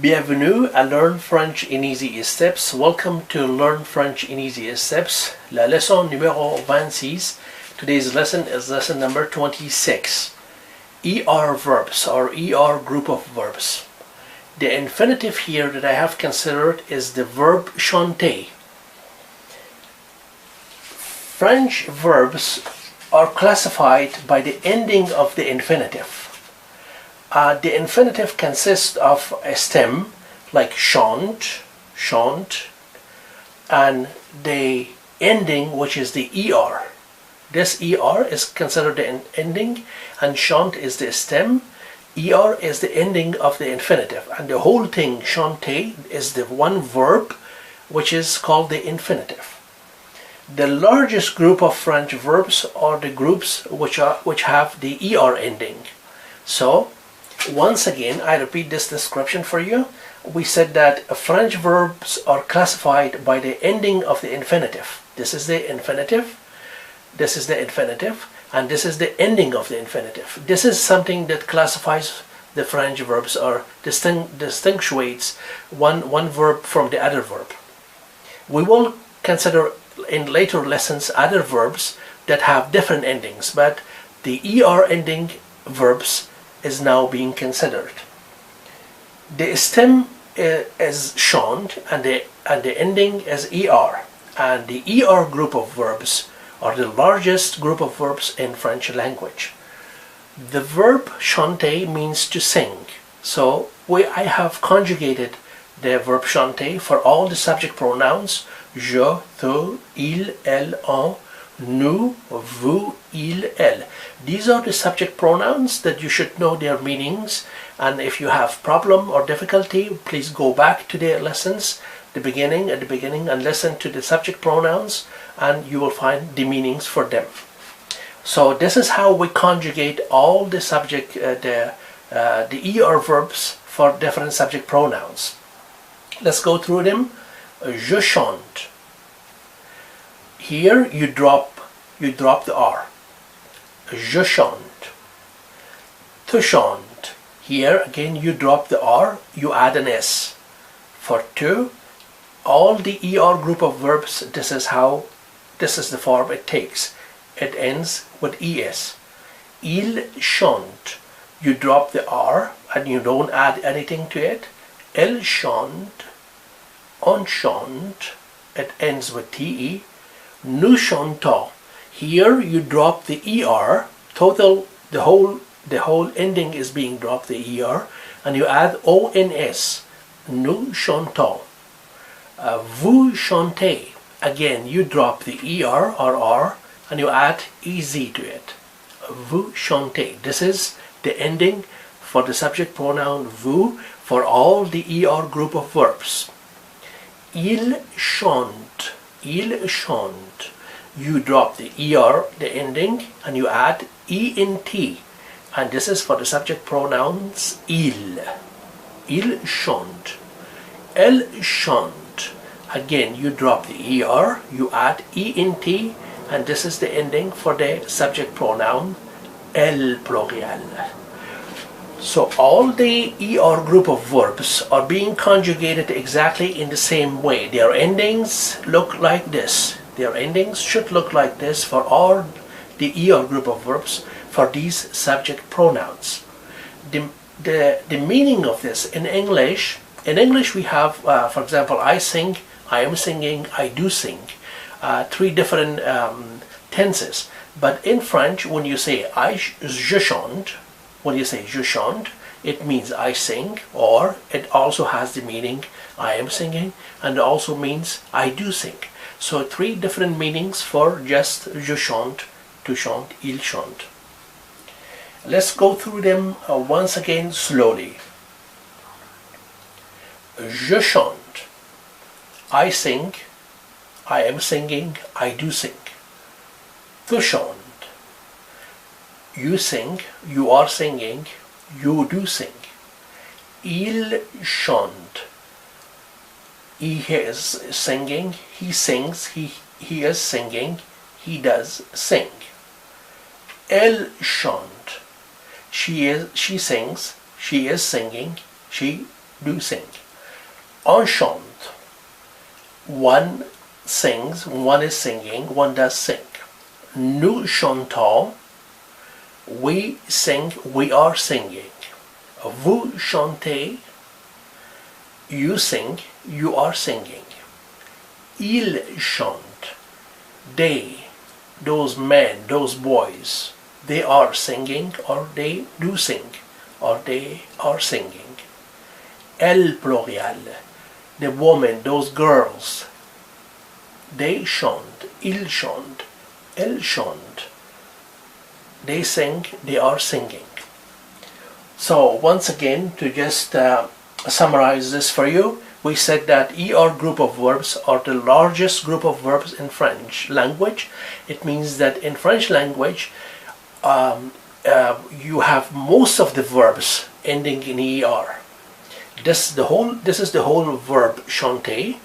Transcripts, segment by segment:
Bienvenue à Learn French in Easy Steps. Welcome to Learn French in Easy Steps. La leçon numéro 26. Today's lesson is lesson number 26. ER verbs or ER group of verbs. The infinitive here that I have considered is the verb chanter. French verbs are classified by the ending of the infinitive. The infinitive consists of a stem like chante, and the ending, which is the ER. This ER is considered the ending, and chante is the stem. ER is the ending of the infinitive, and the whole thing, chanter, is the one verb which is called the infinitive. The largest group of French verbs are the groups which have the ER ending. So once again, I repeat this description for you. We said that French verbs are classified by the ending of the infinitive. This is the infinitive, this is the infinitive, and this is the ending of the infinitive. This is something that classifies the French verbs or distinguishes one verb from the other verb. We will consider in later lessons other verbs that have different endings, but the ER ending verbs is now being considered. The stem is chante and the ending is ER, and the ER group of verbs are the largest group of verbs in French language. The verb chanter means to sing, so I have conjugated the verb chanter for all the subject pronouns: je, tu, il, elle, on, nous, vous, il, elle. These are the subject pronouns that you should know their meanings, and if you have problem or difficulty, please go back to the lessons at the beginning and listen to the subject pronouns, and you will find the meanings for them. So this is how we conjugate all the subject the ER verbs for different subject pronouns. Let's go through them. Je chante. Here you drop the R. Je chante. Tu chantes. Here again you drop the R, you add an S. For tu, all the ER group of verbs, this is the form it takes. It ends with ES. Il chante. You drop the R and you don't add anything to it. Elle chante. On chante. It ends with TE. Nous chantons. Here you drop the ER, the whole ending is being dropped, the ER, and you add ONS. Nous chantons. Vous chantez. Again, you drop the ER or R and you add EZ to it. Vous chantez. This is the ending for the subject pronoun vous for all the ER group of verbs. Il chante. Il chante. You drop the ER, the ending, and you add ENT. And this is for the subject pronouns il. Il chante. Elle chante. Again, you drop the ER, you add ENT, and this is the ending for the subject pronoun elle pluriel. So all the ER group of verbs are being conjugated exactly in the same way. Their endings look like this. Their endings should look like this for all the ER group of verbs for these subject pronouns. The meaning of this in English we have, for example, I sing, I am singing, I do sing. Three different tenses. But in French, when you say je chante, when you say je chante, it means I sing, or it also has the meaning I am singing, and it also means I do sing. So three different meanings for just je chante, tu chantes, il chante. Let's go through them once again slowly. Je chante. I sing, I am singing, I do sing. Tu chantes. You sing, you are singing, you do sing. Il chante. He is singing, he sings, he is singing, he does sing. Elle chante. She sings, she is singing, she do sing. On chante, one sings, one is singing, one does sing. Nous chantons, we sing, we are singing. Vous chantez, you sing, you are singing. Ils chantent, they, those men, those boys, they are singing, or they do sing, or they are singing. Elle pluriel, the women, those girls, they chant, ils chantent, elles chantent. They sing, they are singing. So once again, to just summarize this for you, we said that ER group of verbs are the largest group of verbs in French language. It means that in French language, you have most of the verbs ending in ER. This is the whole verb chanter.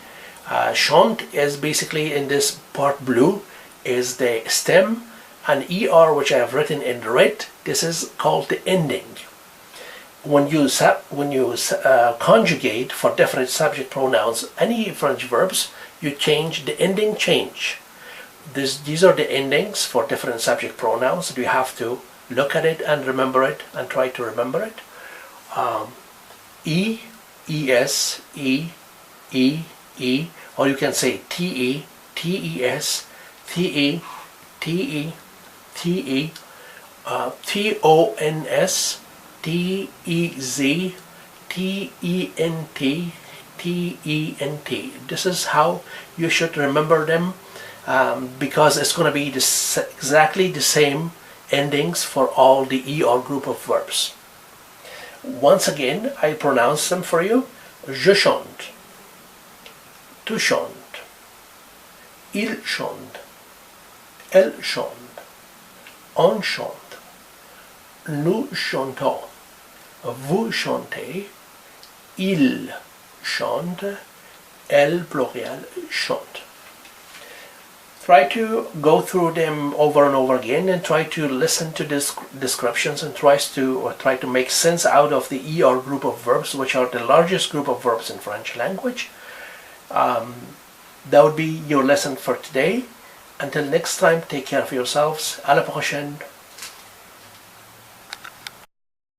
Chante is basically, in this part blue, is the stem, and ER, which I have written in red, this is called the ending. When you conjugate for definite subject pronouns, any French verbs, you change the ending. These are the endings for different subject pronouns. You have to look at it and remember it, and try to remember it. E, es, e, or you can say te, tes, te, tons, tez, tent. This is how you should remember them, because it's going to be exactly the same endings for all the ER group of verbs. Once again, I pronounce them for you. Je chante, tu chantes, il chante, elle chante, on chante, nous chantons, vous chantez, il chante, elle pluriel chante. Try to go through them over and over again, and try to listen to these descriptions, and try to make sense out of the ER group of verbs, which are the largest group of verbs in French language. That would be your lesson for today. Until next time, take care of yourselves. À la prochaine.